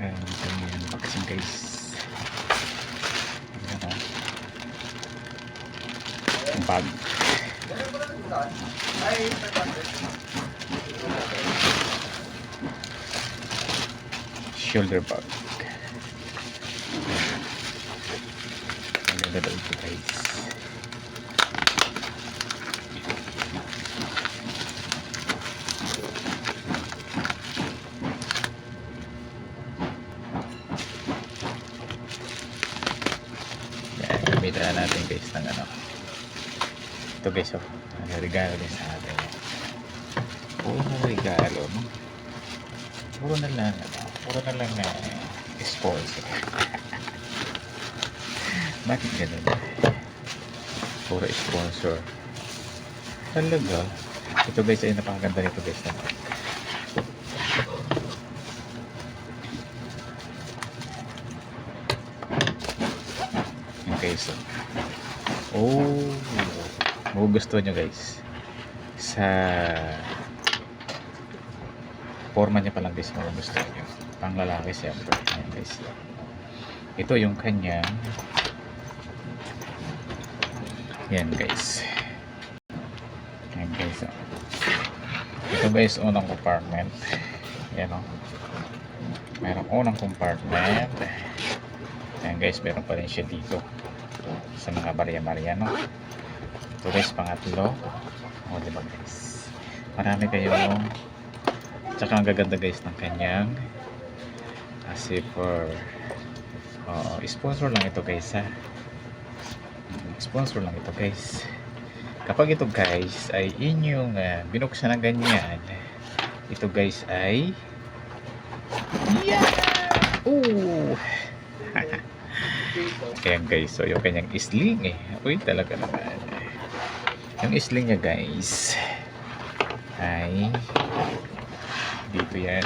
Ganyan boxing guys. Ayan o. Bag. Shoulder bag. Ang ganda daw ito guys. Gamitan na natin guys ng ano. Ito guys oh. Regalo din sa atin. Puro regalo no? Puro na lang na sponsor. Bakit ganun? Puro sponsor. Talaga. Ito guys ay napakaganda nito guys naman. Okay so. Oh. Magugustuhan nyo guys. Sa forma niya pa lang guys magugustuhan nyo. Pang lalaki siyempre. Ayan guys. Ito yung kanyang yan guys. Ayan guys. Ito guys unang compartment. Yan o. Mayroong unang compartment. Ayan guys. Meron pa rin siya dito. Sa mga barya-barya no. Ito guys pangatlo. O diba guys. Marami kayong tsaka ang gaganda guys ng kanyang as if for sponsor lang ito guys ha. Sponsor lang ito guys. Kapag ito guys ay inyong binuksan ng ganyan, ito guys ay yeah! Oh! Ayan guys, so yung kanyang sling uy talaga naman yung sling niya guys ay dito yan.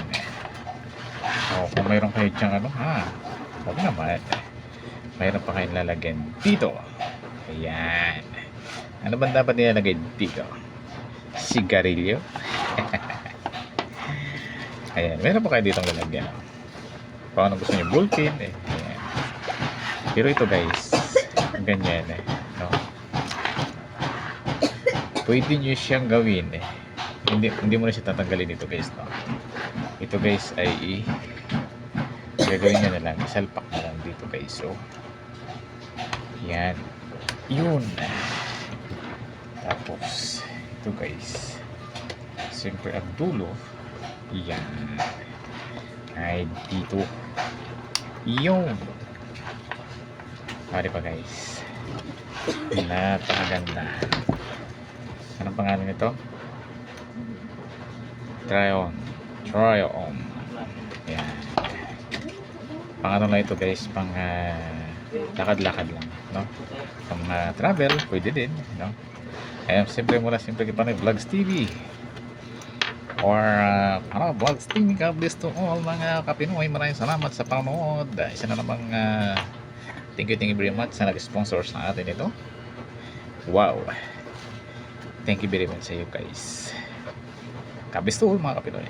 O kung mayroon kayo dyan ano huwag naman mayroon pa kayong lalagyan dito. Ayan. Ano ba dapat nilalagay dito? Sigarilyo. Ayan. Meron pa kayo ditong lalagyan. Kung ano gusto nyo bullpen ayan. Pero ito guys ganyan no? Pwede nyo siyang gawin hindi mo na siya tatanggalin dito guys no? Ito guys ay gagawin nyo na lang isalpak na lang dito guys. So yan yun. Tapos ito guys siyempre ang dulo yan ay dito yun. Pare pa guys napakaganda. Anong pangalan nito? Try on. Yan. Pang ano na ito guys, pang lakad-lakad lang, no? Pang travel, pwede din, no? Ayan, siyempre muna, siyempre kita na Vlogs TV. Or, Vlogs TV, God bless to all mga kapinoy. Maraming salamat sa panonood. Isa na namang, thank you very much sa nag-sponsor sa atin ito. Wow. Thank you very much sa iyo guys. God bless to all mga kapinoy.